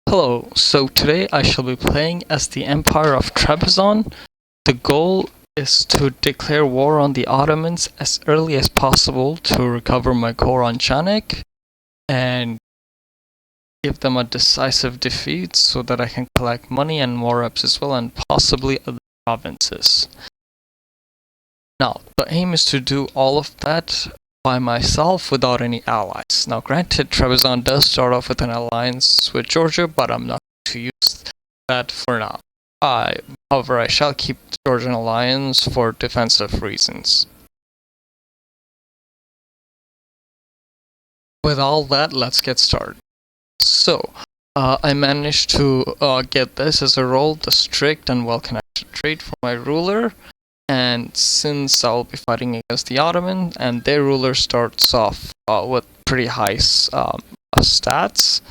Hello, so today I shall be playing as the Empire of Trebizond. The goal is to declare war on the Ottomans as early as possible to recover my core on Janik and give them a decisive defeat so that I can collect money and war reps as well and possibly other provinces. Now, the aim is to do all of that by myself without any allies. Now, granted, Trebizond does start off with an alliance with Georgia, but I'm not going to use that for now. However, I shall keep the Georgian alliance for defensive reasons. With all that, let's get started. So, I managed to get this as a role, the strict and well-connected trait for my ruler. And since I'll be fighting against the Ottomans, and their ruler starts off with pretty high stats,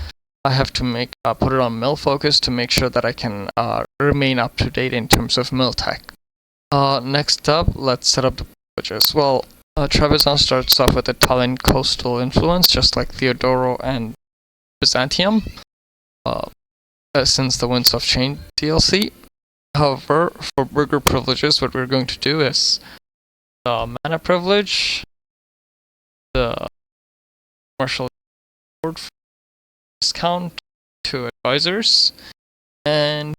I have to put it on mill focus to make sure that I can remain up to date in terms of mill tech. Next up, let's set up the privileges. Well, Trebizond starts off with Italian coastal influence, just like Theodoro and Byzantium, since the Winds of Change DLC. However, for burger privileges, what we're going to do is the mana privilege, the commercial discount to advisors, and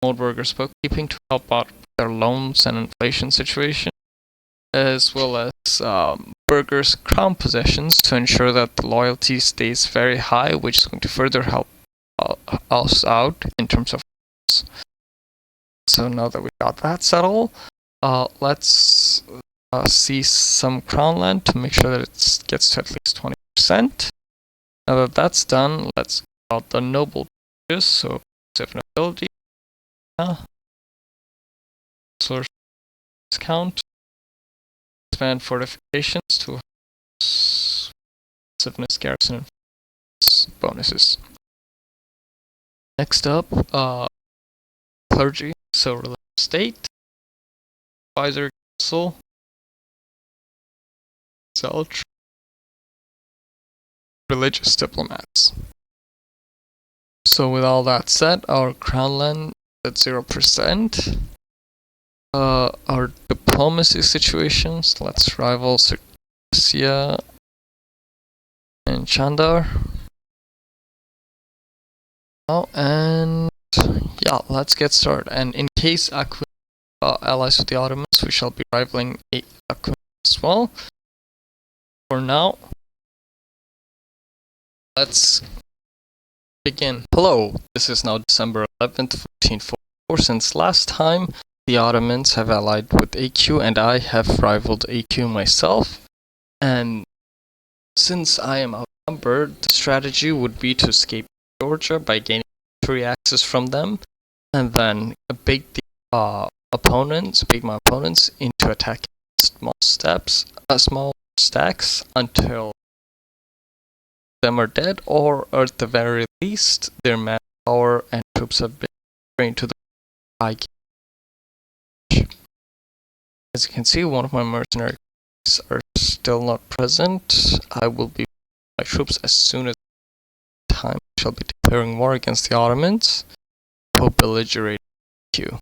mode burgers bookkeeping to help out their loans and inflation situation, as well as burgers crown possessions to ensure that the loyalty stays very high, which is going to further help us out in terms of. So now that we got that settled, let's seize some crown land to make sure that it gets to at least 20%. Now that that's done, let's get out the noble privileges, so passive nobility, source discount, expand fortifications to passiveness, garrison, and bonuses. Next up, clergy. So, religious state, advisor council, religious diplomats. So, with all that said, our crown land at 0%. Our diplomacy situations, let's rival Circassia and Chandar. And yeah, let's get started. And in case Akhund allies with the Ottomans, we shall be rivaling Akhund as well. For now, let's begin. Hello, this is now December 11th, 1444. Since last time, the Ottomans have allied with AQ, and I have rivaled AQ myself. And since I am outnumbered, the strategy would be to escape Georgia by gaining military access from them, and then bait my opponents into attacking small stacks until them are dead, or at the very least their manpower and troops have been trained to the high gauge. As you can see, one of my mercenaries are still not present. I will be my troops as soon as time shall be declaring war against the Ottomans. Co-belligerate Q.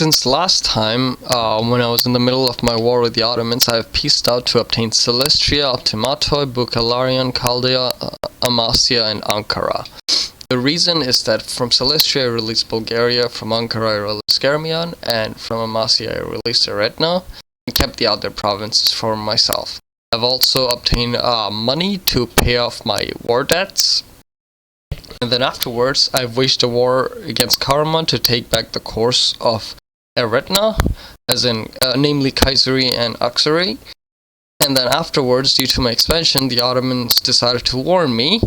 Since last time, when I was in the middle of my war with the Ottomans, I have pieced out to obtain Silistria, Optimatoy, Bukhalarion, Chaldea, Amasya, and Ankara. The reason is that from Silistria I released Bulgaria, from Ankara I released Germian, and from Amasya I released Eretna, and kept the other provinces for myself. I've also obtained money to pay off my war debts. And then afterwards, I've waged a war against Karaman to take back the course of Eretna, as in, namely Kayseri and Aksari. And then afterwards, due to my expansion, the Ottomans decided to warn me,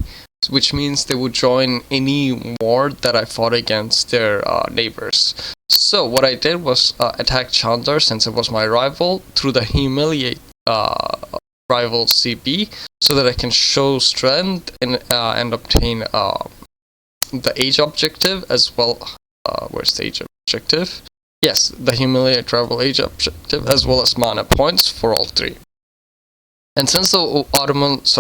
which means they would join any war that I fought against their neighbors. So what I did was attack Chandar, since it was my rival, through the humiliate rival CB, so that I can show strength and obtain the age objective as well. Where's the age objective? Yes, the humiliate rival age objective, as well as mana points for all three. And since the Ottomans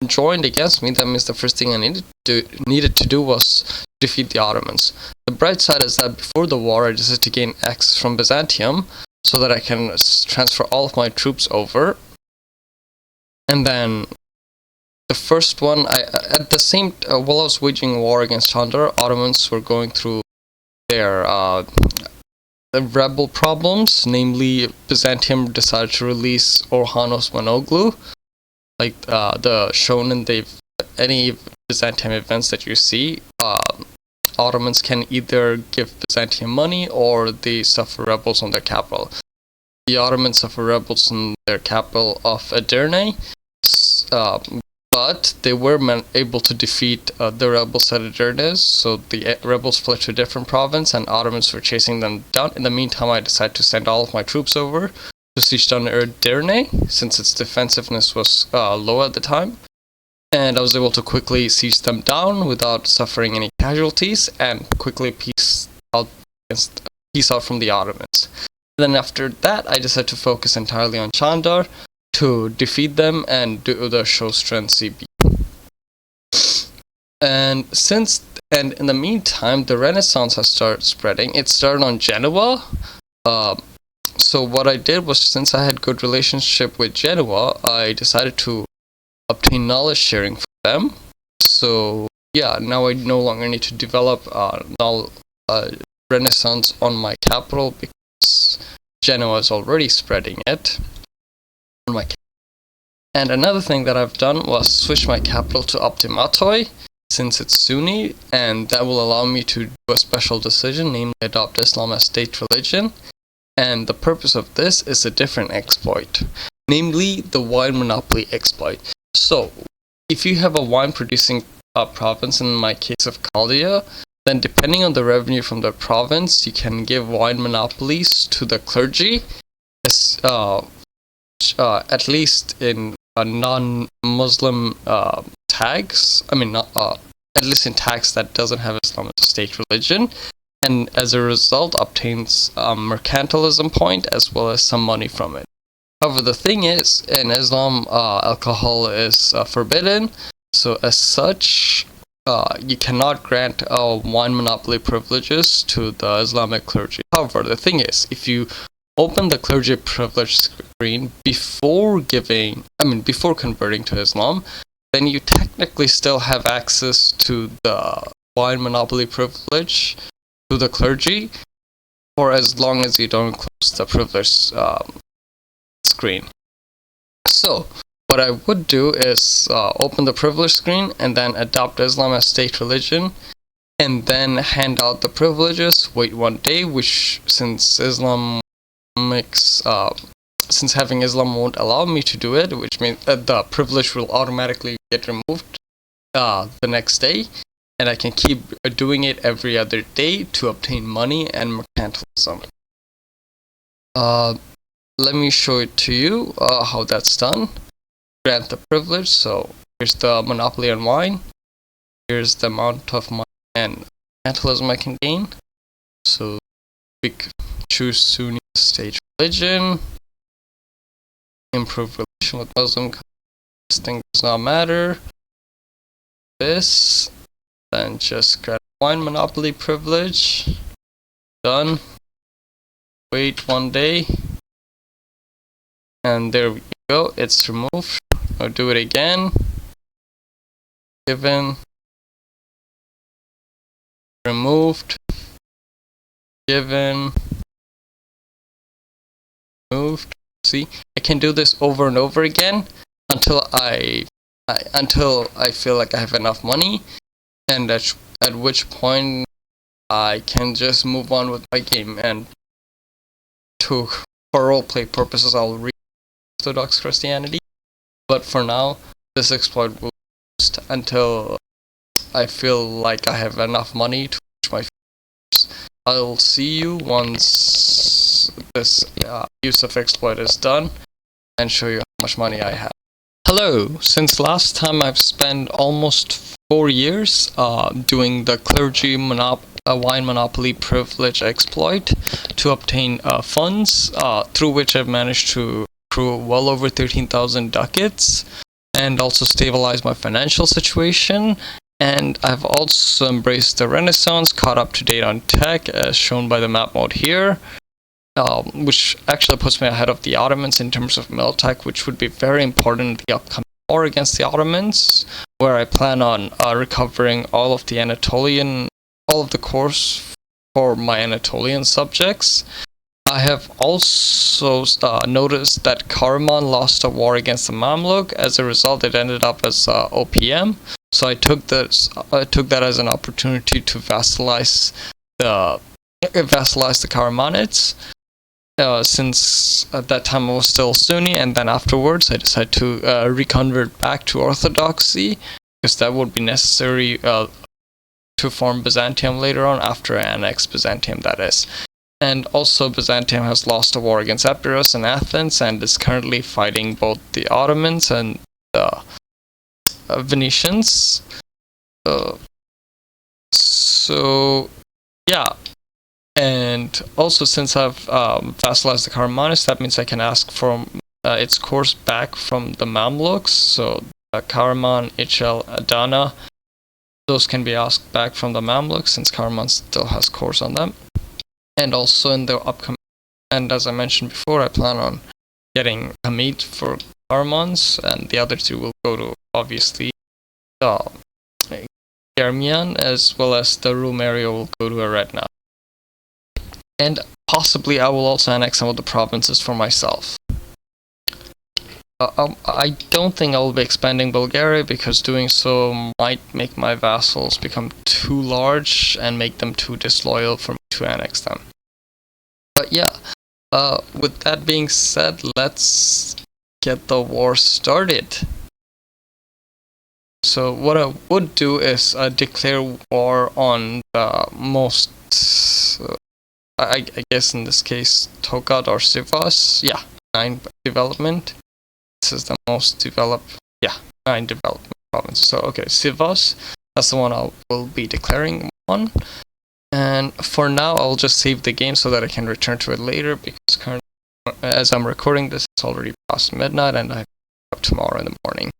joined against me, that means the first thing I needed to do was defeat the Ottomans. The bright side is that before the war, I decided to gain access from Byzantium so that I can transfer all of my troops over. And then the first one, at the same while I was waging war against Chandar, Ottomans were going through their rebel problems. Namely, Byzantium decided to release Orhanos Manoglu. Like the shown in any Byzantium events that you see, Ottomans can either give Byzantium money or they suffer rebels on their capital. The Ottomans suffer rebels in their capital of Edirne, but they were able to defeat the rebels at Edirne, so the rebels fled to a different province and Ottomans were chasing them down. In the meantime, I decided to send all of my troops over to siege down Edirne, since its defensiveness was low at the time. And I was able to quickly siege them down without suffering any casualties and quickly peace out from the Ottomans. Then after that, I decided to focus entirely on Chandar to defeat them and do the show strength CB. And in the meantime, the Renaissance has started spreading. It started on Genoa. So what I did was, since I had good relationship with Genoa, I decided to obtain knowledge sharing from them. So yeah, now I no longer need to develop Renaissance on my capital because Genoa is already spreading it on my capital. And another thing that I've done was switch my capital to Optimatoy, since it's Sunni, and that will allow me to do a special decision, namely adopt Islam as state religion. And the purpose of this is a different exploit, namely the wine monopoly exploit. So, if you have a wine producing province, in my case of Chaldea, then depending on the revenue from the province, you can give wine monopolies to the clergy, at least in non-Muslim tags. I mean, at least in tags that doesn't have Islam as a state religion. And as a result obtains mercantilism point as well as some money from it. However, the thing is, in Islam, alcohol is forbidden, so as such, you cannot grant wine monopoly privileges to the Islamic clergy. However, the thing is, if you open the clergy privilege screen before converting to Islam, then you technically still have access to the wine monopoly privilege to the clergy for as long as you don't close the privilege screen. So what I would do is open the privilege screen and then adopt Islam as state religion and then hand out the privileges, wait 1 day, which since having Islam won't allow me to do it, which means the privilege will automatically get removed the next day. And I can keep doing it every other day to obtain money and mercantilism. Let me show it to you how that's done. Grant the privilege. So here's the monopoly on wine. Here's the amount of money and mercantilism I can gain. So we choose Sunni state religion. Improve relation with Muslim. This thing does not matter. This. Then just grab wine monopoly privilege. Done. wait 1 day, and there we go, it's removed. I'll do it again. Given, removed, given, removed. See, I can do this over and over again until I feel like I have enough money, and at which point I can just move on with my game. And for roleplay purposes, I'll read Orthodox Christianity, but for now, this exploit will last until I feel like I have enough money to reach my fears. I'll see you once this use of exploit is done and show you how much money I have. Hello! Since last time I've spent almost 4 years doing the clergy wine monopoly privilege exploit to obtain funds, through which I've managed to accrue well over 13,000 ducats and also stabilize my financial situation. And I've also embraced the Renaissance, caught up to date on tech as shown by the map mode here, which actually puts me ahead of the Ottomans in terms of mill tech, which would be very important in the upcoming war against the Ottomans, where I plan on recovering all of the cores for my Anatolian subjects. I have also noticed that Karaman lost a war against the Mamluk. As a result, it ended up as OPM. So I took that as an opportunity to vassalize the Karamanids. Since at that time I was still Sunni, and then afterwards I decided to reconvert back to Orthodoxy, because that would be necessary to form Byzantium later on, after I annex Byzantium, that is. And also Byzantium has lost a war against Epirus and Athens, and is currently fighting both the Ottomans and the Venetians. So yeah. And also, since I've vassalized the Karamanids, that means I can ask for its cores back from the Mamluks. So Karaman, Ichel, Adana, those can be asked back from the Mamluks, since Karaman still has cores on them. And also in the upcoming, and as I mentioned before, I plan on getting Hamid for Karamans, and the other two will go to, obviously, Germian, as well as the Rum area will go to Eretna. And possibly I will also annex some of the provinces for myself. I don't think I will be expanding Bulgaria, because doing so might make my vassals become too large and make them too disloyal for me to annex them. But yeah, with that being said, let's get the war started. So what I would do is declare war on the most, I guess in this case, Tokat or Sivas. Yeah, 9 development. This is the most developed, 9 development provinces. So okay, Sivas, that's the one I will be declaring on. And for now, I'll just save the game so that I can return to it later, because currently, as I'm recording this, it's already past midnight and I have to up tomorrow in the morning.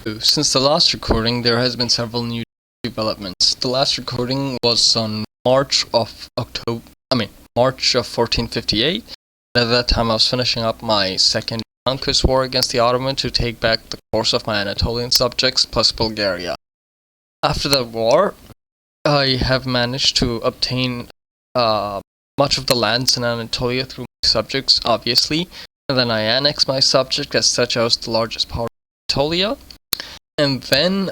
Since the last recording, there has been several new developments. The last recording was on March of 1458. At that time, I was finishing up my second conquest war against the Ottomans to take back the course of my Anatolian subjects plus Bulgaria. After that war, I have managed to obtain much of the lands in Anatolia through my subjects, obviously, and then I annexed my subject. As such, I was the largest power in Anatolia. And then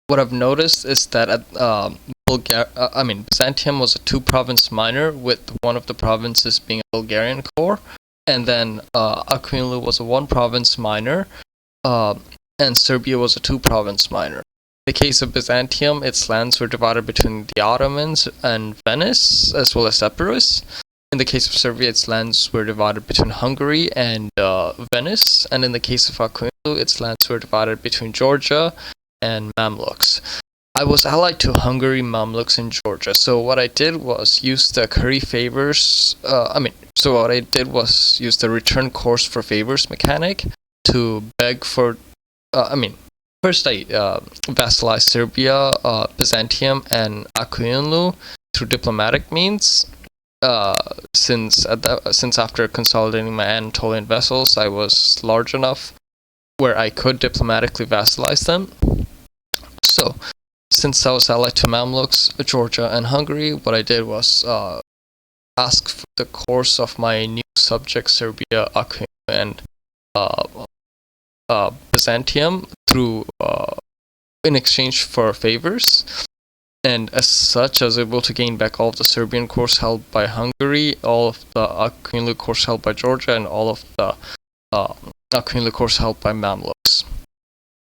what I've noticed is that Byzantium was a two-province minor, with one of the provinces being a Bulgarian core, and then Aquinlu was a one-province minor, and Serbia was a two-province minor. In the case of Byzantium, its lands were divided between the Ottomans and Venice, as well as Epirus. In the case of Serbia, its lands were divided between Hungary and Venice, and in the case of Aquinlu, its lands were divided between Georgia and Mamluks. I was allied to Hungary, Mamluks, and Georgia, so what I did was use the HRE favors, use the return course for favors mechanic to beg for, first I vassalized Serbia, Byzantium, and Aquinlu through diplomatic means. Since after consolidating my Anatolian vessels, I was large enough where I could diplomatically vassalize them. So, since I was allied to Mamluks, Georgia, and Hungary, what I did was ask for the course of my new subjects, Serbia, Aquinlu, and Byzantium through in exchange for favors. And as such, I was able to gain back all of the Serbian course held by Hungary, all of the Aquinlu course held by Georgia, and all of the Aquinlu course held by Mamluks.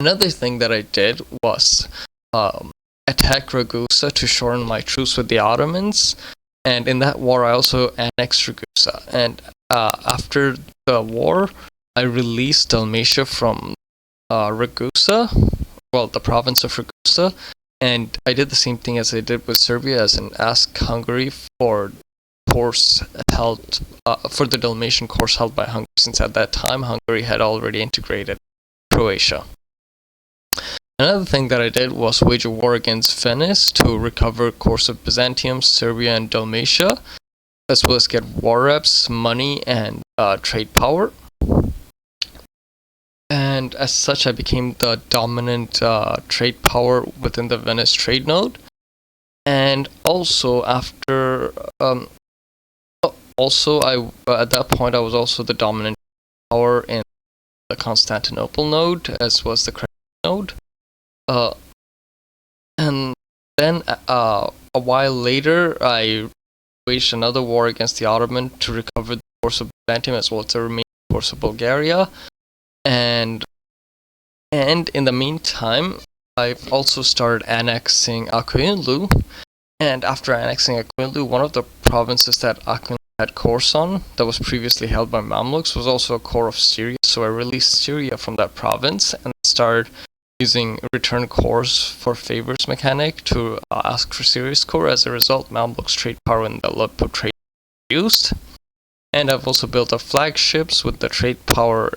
Another thing that I did was attack Ragusa to shorten my truce with the Ottomans, and in that war I also annexed Ragusa. And after the war, I released Dalmatia from Ragusa, the province of Ragusa. And I did the same thing as I did with Serbia, as in ask Hungary for the Dalmatian course held by Hungary, since at that time Hungary had already integrated Croatia. Another thing that I did was wage a war against Venice to recover course of Byzantium, Serbia, and Dalmatia, as well as get war reps, money, and trade power. And as such, I became the dominant trade power within the Venice trade node. And also, after at that point, I was also the dominant power in the Constantinople node, as was the credit node. And then a while later, I waged another war against the Ottoman to recover the course of Byzantium, as well as the remaining course of Bulgaria. And in the meantime, I've also started annexing Aquinlu. And after annexing Aquinlu, one of the provinces that Aquinlu had course on, that was previously held by Mamluks, was also a core of Syria. So I released Syria from that province and started using return course for favors mechanic to ask for Syria's core. As a result, Mamluks trade power in the Aleppo trade reduced. And I've also built up flagships with the trade power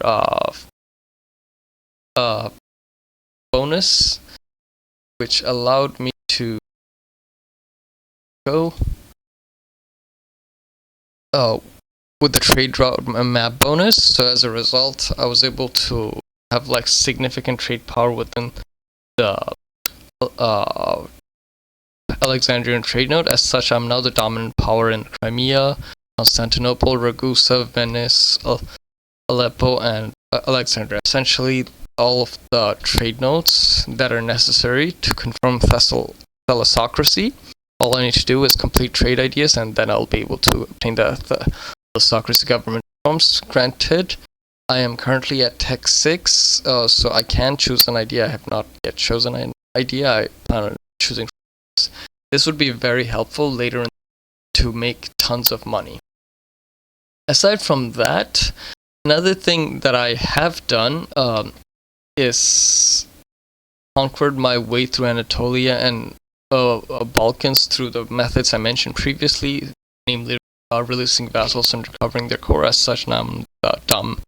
bonus, which allowed me to go with the trade route map bonus. So as a result, I was able to have significant trade power within the Alexandrian trade node. As such, I'm now the dominant power in Crimea, Constantinople, Ragusa, Venice, Aleppo, and Alexandria. Essentially, all of the trade nodes that are necessary to confirm thalassocracy. All I need to do is complete trade ideas, and then I'll be able to obtain the thalassocracy government forms. Granted, I am currently at Tech 6, so I can choose an idea. I have not yet chosen an idea. I plan on choosing. This would be very helpful later to make tons of money. Aside from that, another thing that I have done is conquered my way through Anatolia and Balkans through the methods I mentioned previously, namely releasing vassals and recovering their core. As such, now I'm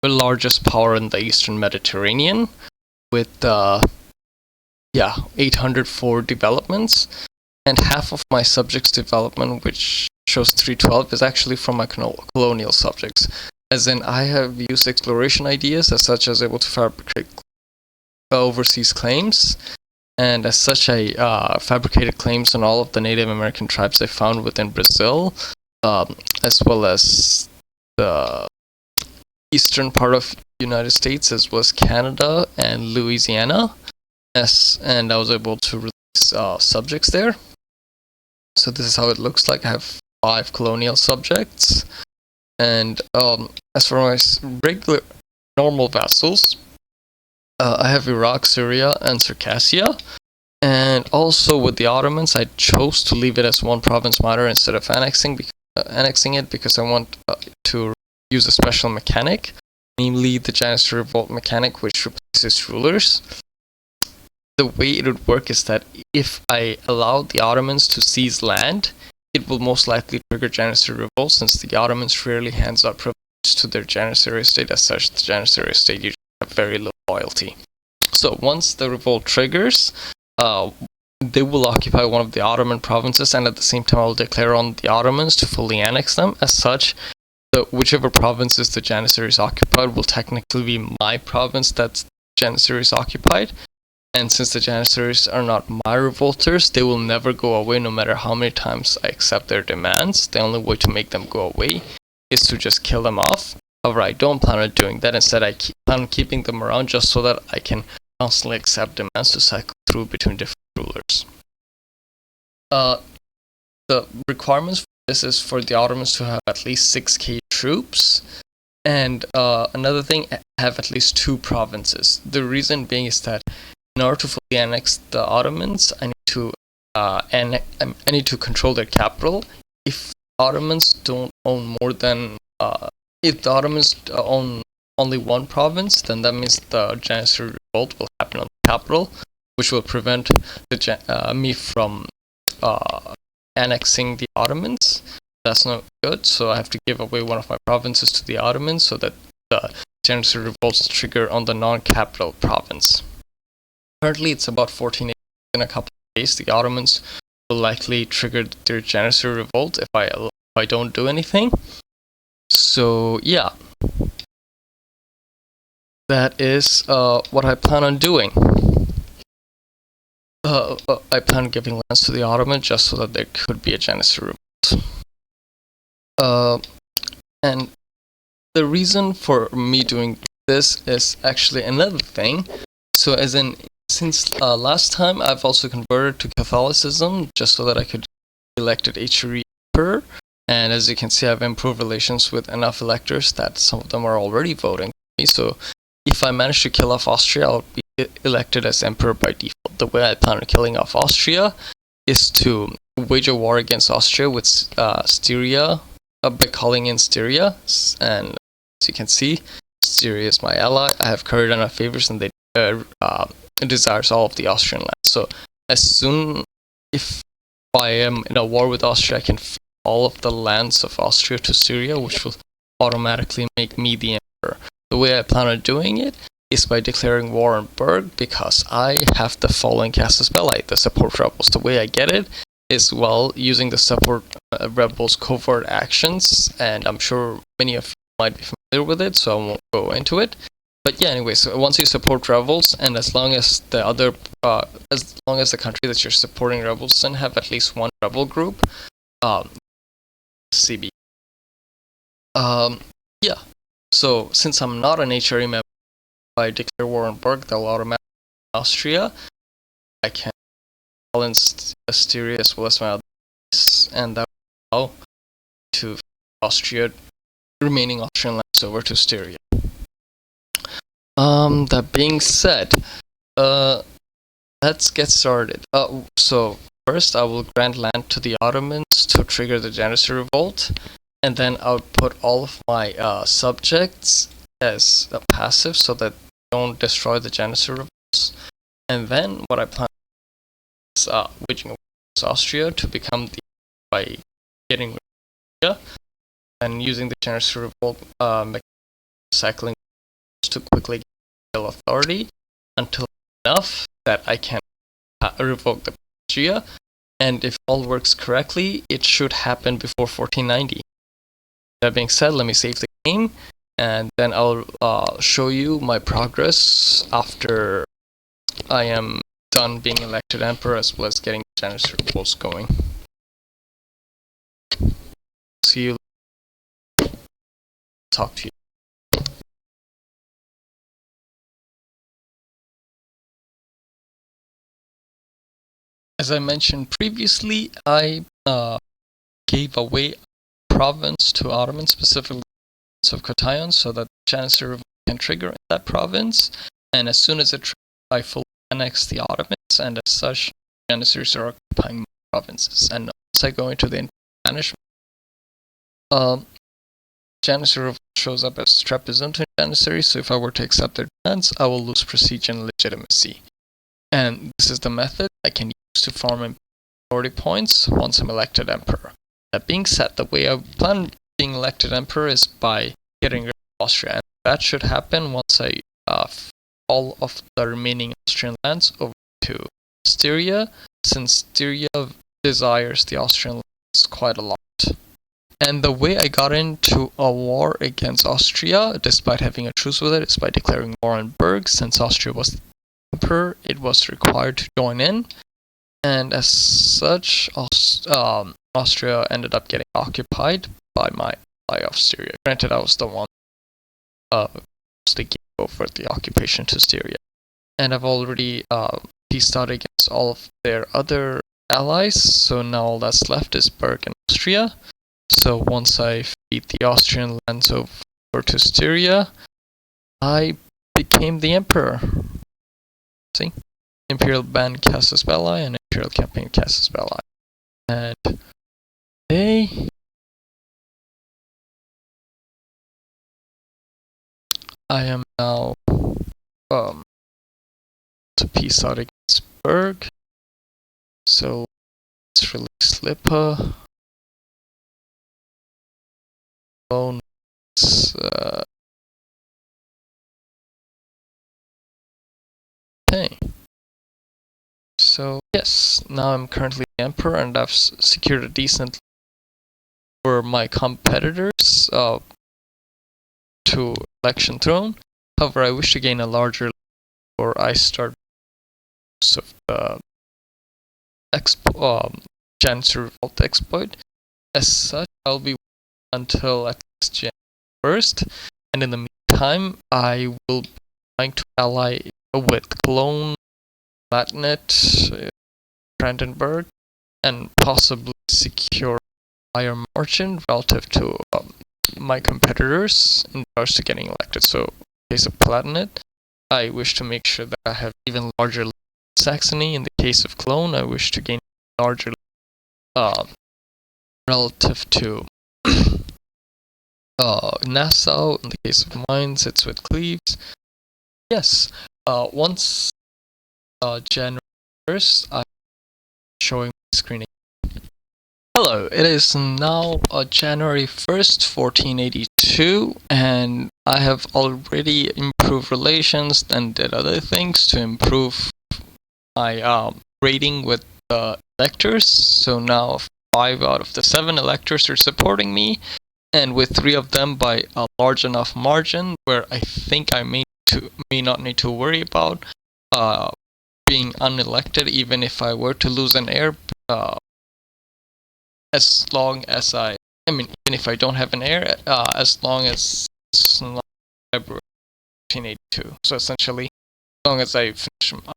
the largest power in the Eastern Mediterranean. with 804 developments, and half of my subjects development, which shows 312, is actually from my colonial subjects. As in, I have used exploration ideas as such as able to fabricate overseas claims, and as such I fabricated claims on all of the Native American tribes I found within Brazil, as well as the eastern part of the United States, as well as Canada and Louisiana. And I was able to release subjects there. So this is how it looks like. I have 5 colonial subjects, and as for my regular normal vassals, I have Iraq, Syria, and Circassia. And also with the Ottomans, I chose to leave it as one province matter instead of annexing it, because I want to use a special mechanic, namely the Janissary Revolt mechanic, which replaces rulers. The way it would work is that if I allow the Ottomans to seize land, it will most likely trigger Janissary Revolt, since the Ottomans rarely hands out privileges to their Janissary estate. As such, the Janissary estate usually have very low loyalty. So once the revolt triggers, they will occupy one of the Ottoman provinces, and at the same time I will declare on the Ottomans to fully annex them. As such, whichever provinces the Janissaries occupied will technically be my province that the Janissaries occupied. And since the Janissaries are not my revolters, they will never go away no matter how many times I accept their demands. The only way to make them go away is to just kill them off. However, I don't plan on doing that. Instead, I plan on keeping them around just so that I can constantly accept demands to cycle through between different rulers. The requirements for this is for the Ottomans to have at least 6k troops, and another thing, have at least 2 provinces. The reason being is that in order to fully annex the Ottomans, I need to control their capital. If Ottomans don't own more than if the Ottomans own only one province, then that means the Janissary Revolt will happen on the capital, which will prevent me from annexing the Ottomans. That's not good, so I have to give away one of my provinces to the Ottomans so that the Janissary Revolts trigger on the non-capital province. Currently, it's about 14 days. In a couple of days, the Ottomans will likely trigger their Janissary Revolt if I don't do anything. So yeah, that is what I plan on doing. I plan on giving lands to the Ottomans just so that there could be a Janissary Revolt. And the reason for me doing this is actually another thing. So as in, since last time, I've also converted to Catholicism just so that I could be elected HRE emperor. And as you can see, I've improved relations with enough electors that some of them are already voting for me. So if I manage to kill off Austria, I'll be elected as emperor by default. The way I plan on killing off Austria is to wage a war against Austria with Styria, by calling in Styria. And as you can see, Styria is my ally. I have carried enough favors, and they desires all of the Austrian land. So if I am in a war with Austria, I can feed all of the lands of Austria to Syria, which will automatically make me the emperor. The way I plan on doing it is by declaring war on Berg, because I have the following casus belli, the support rebels. The way I get it is, well, using the support rebels covert actions, and I'm sure many of you might be familiar with it, so I won't go into it. But yeah, anyway, so once you support rebels, and as long as the country that you're supporting rebels in have at least one rebel group, CB. Yeah. So since I'm not an HRE member, if I declare war on Berg, they'll automatically Austria. I can balance Styria as well as my others, and that will allow to Austria, remaining Austrian lands over to Styria. That being said, let's get started. So first I will grant land to the Ottomans to trigger the Janissary Revolt, and then I'll put all of my subjects as a passive so that they don't destroy the Janissary Revolts. And then what I plan is waging war against Austria to become by getting rid of Austria and using the Janissary Revolt cycling to quickly get authority, until enough that I can revoke the Pagia, and if all works correctly, it should happen before 1490. That being said, let me save the game, and then I'll show you my progress after I am done being elected emperor, as well as getting the Janissary revolts going. See you. Talk to you. As I mentioned previously, I gave away a province to Ottomans, specifically of Kotayon, so that Janissary revolt can trigger in that province. And as soon as it triggers, I fully annex the Ottomans, and as such, Janissaries are occupying my provinces. And once I go into the banishment, Janissary revolt shows up as Trebizond in Janissary, so if I were to accept their demands, I will lose prestige and legitimacy. And this is the method I can use to farm authority points once I'm elected emperor. That being said, the way I plan being elected emperor is by getting rid of Austria, and that should happen once I all of the remaining Austrian lands over to Styria, since Styria desires the Austrian lands quite a lot. And the way I got into a war against Austria, despite having a truce with it, is by declaring war on Berg. Since Austria was the emperor, it was required to join in, and as such, Austria ended up getting occupied by my ally of Styria. Granted, I was the one mostly gave over the occupation to Styria. And I've already peaced out against all of their other allies, so now all that's left is Berg and Austria. So once I feed the Austrian lands over to Styria, I became the emperor. See? Imperial Band Casus Belli and Imperial Campaign Casus Belli. And I am now to peace out against Berg. So let's release Lipa. Okay. So yes, now I'm currently the emperor, and I've secured a decent for my competitors to election throne. However, I wish to gain a larger before I start use of the Janissary revolt exploit. As such, I'll be until at least January 1st, and in the meantime, I will be trying to ally with Cologne, Latinate, Brandenburg, and possibly secure a higher margin relative to my competitors in regards to getting elected. So, in the case of Palatinate, I wish to make sure that I have even larger Saxony. In the case of Cologne, I wish to gain larger relative to Nassau. In the case of Mainz, it's with Cleves. Yes, once January 1st, I'm showing my screen. Hello, it is now January 1st, 1482, and I have already improved relations and did other things to improve my rating with the electors. So now 5 out of the 7 electors are supporting me, and with 3 of them by a large enough margin where I think I may not need to worry about being unelected, even if I were to lose an heir, as long as even if I don't have an heir, as long as it's not February 1482. So essentially, as long as I finish my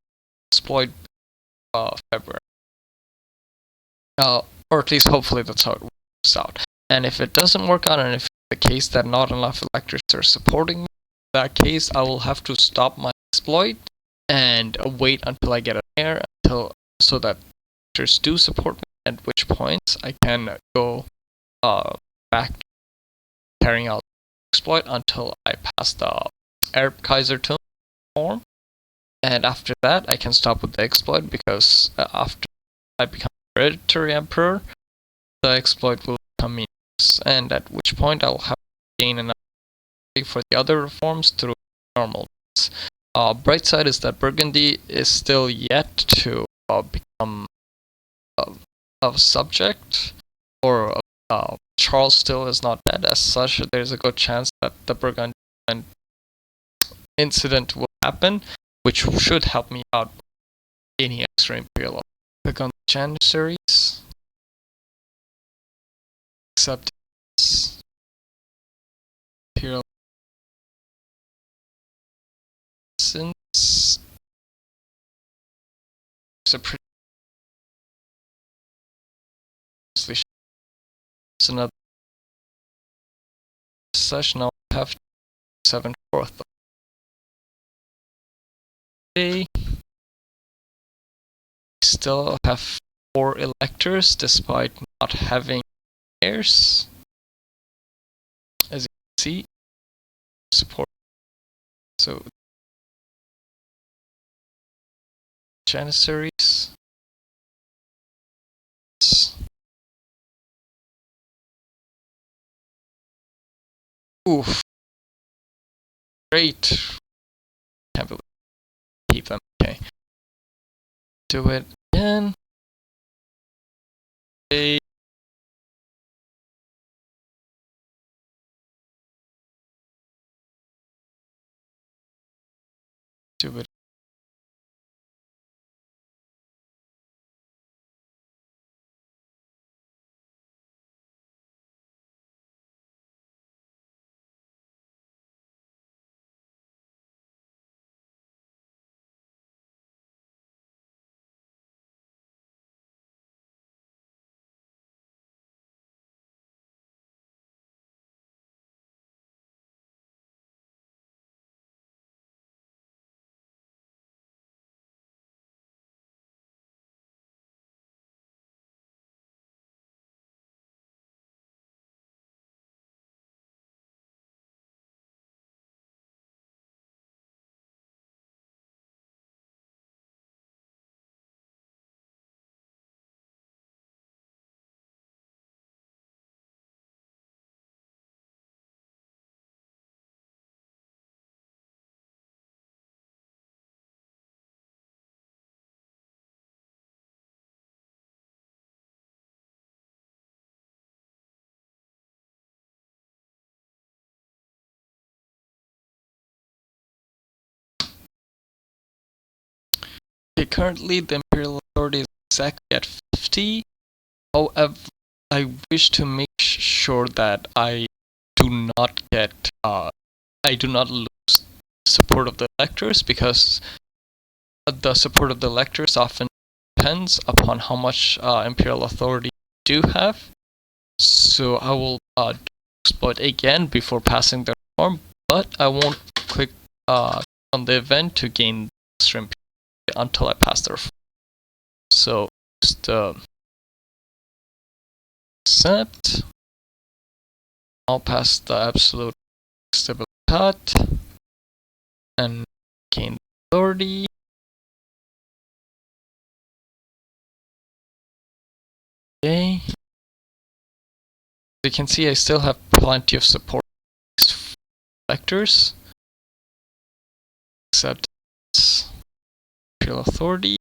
exploit February. Or at least hopefully that's how it works out. And if it doesn't work out, and if it's the case that not enough electors are supporting me, in that case I will have to stop my exploit and wait until I get an heir so that electors do support me, at which point I can go back to carrying out the exploit until I pass the Arab Kaiser tomb form. And after that I can stop with the exploit, because after I become hereditary emperor, the exploit will become meaningless, and at which point I will have to gain enough for the other reforms through normal means. bright side is that Burgundy is still yet to become a subject, or Charles still is not dead. As such, there's a good chance that the Burgundian incident will happen, which should help me out gaining extra imperial. Click on the Janissaries. Accept imperial since it's a pretty it's another such. Now I have 7/4. They still have 4 electors despite not having heirs. As you can see, support. So Janissaries. Oof. Great. Can't believe keep them. Okay. Do it again. Okay. Do it. Okay, currently the imperial authority is exactly at 50. However, I wish to make sure that I do not get I do not lose support of the electors, because the support of the electors often depends upon how much imperial authority you do have. So I will exploit again before passing the reform, but I won't click on the event to gain extra imperial until I pass the reform. So just accept. I'll pass the absolute stabilitat and gain authority. Okay. As you can see, I still have plenty of support for vectors. Accept imperial authority.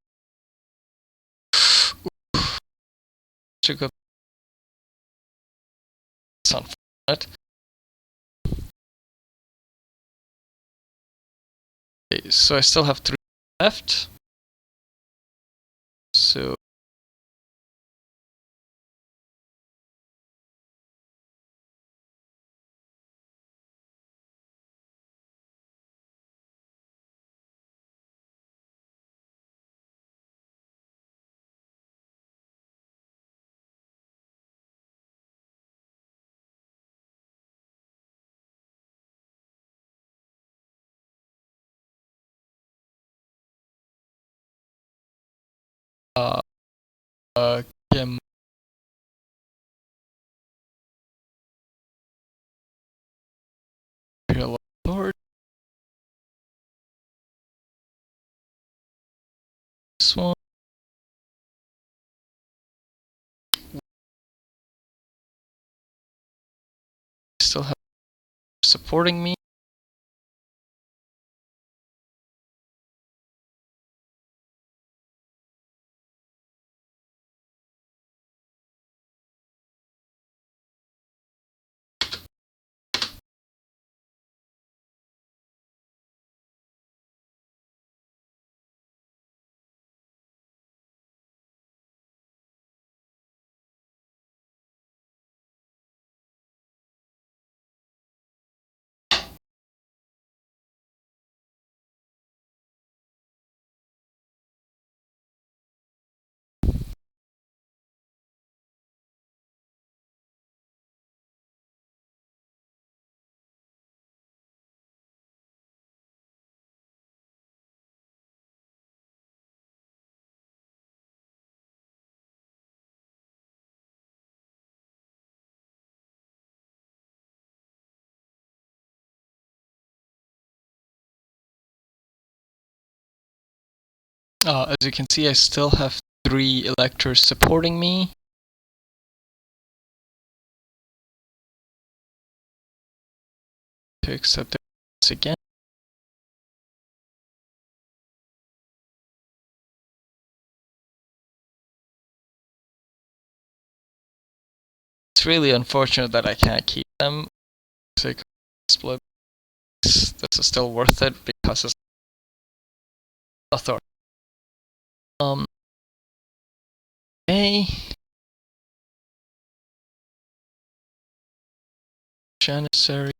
It's unfortunate. Okay, so I still have 3 left. So Gem imperial authority. This one. Still have supporting me. As you can see, I still have 3 electors supporting me. To accept this again. It's really unfortunate that I can't keep them. So split. This is still worth it because it's authority. Okay. Janissaries.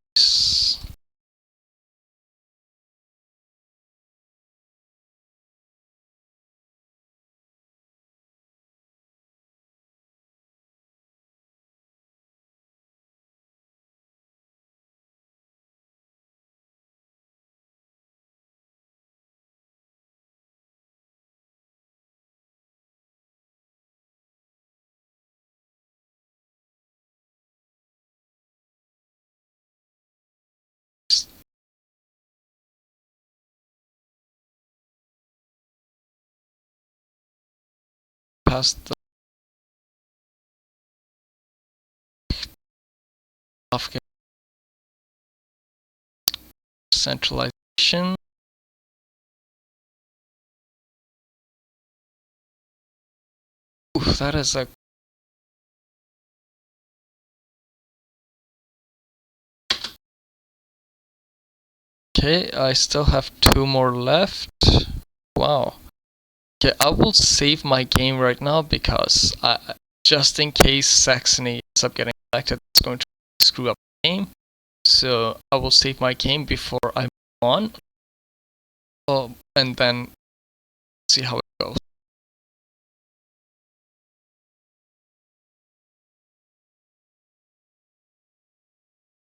Past the Afghan centralization. Oof, that is a okay. I still have 2 more left. Wow. Okay, I will save my game right now because just in case Saxony ends up getting elected, it's going to screw up the game. So I will save my game before I move on. And then see how it goes.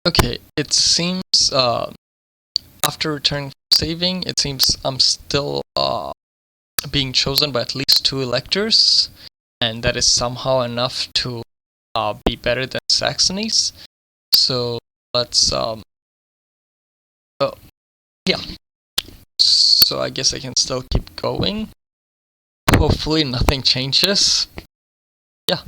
Okay, it seems after returning from saving, it seems I'm still being chosen by at least 2 electors, and that is somehow enough to be better than Saxony's. So let's oh, yeah. So I guess I can still keep going. Hopefully nothing changes. Yeah.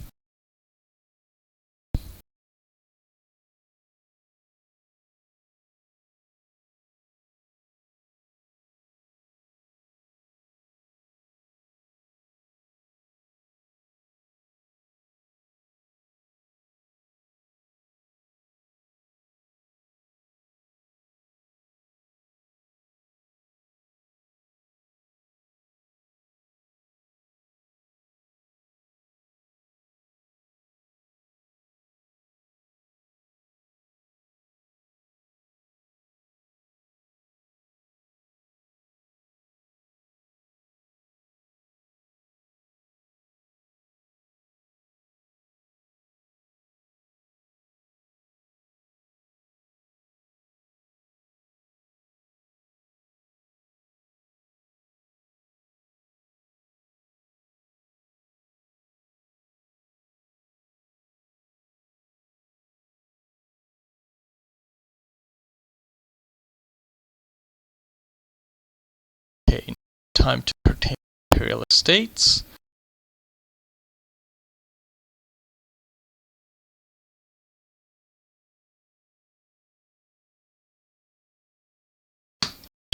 Okay, time to pertain imperial estates.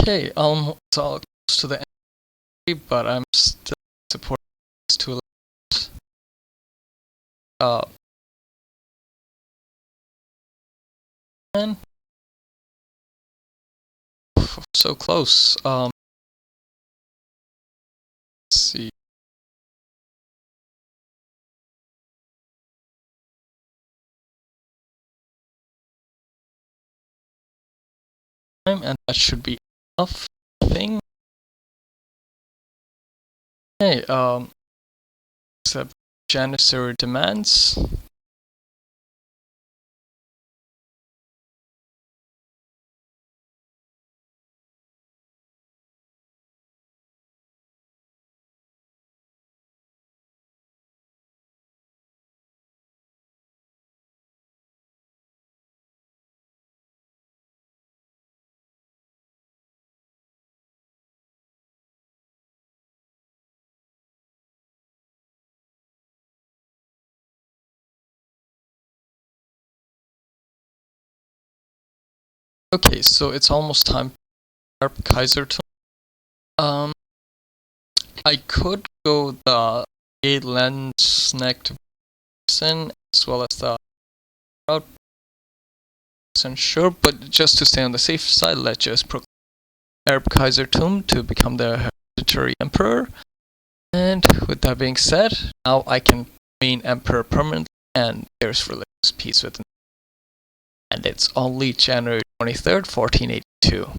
Okay, it's all close to the end, but I'm still supporting these 2 electors. And so close. Let's see. And that should be enough thing. Okay, accept Janissary demands. Okay, so it's almost time to start Kaisertum. I could go the A Landsnecht person as well as the route person, sure, but just to stay on the safe side, let's just proclaim Arab Kaisertum to become the hereditary emperor. And with that being said, now I can remain emperor permanently, and there's religious peace within. And it's only January 23rd, 1482.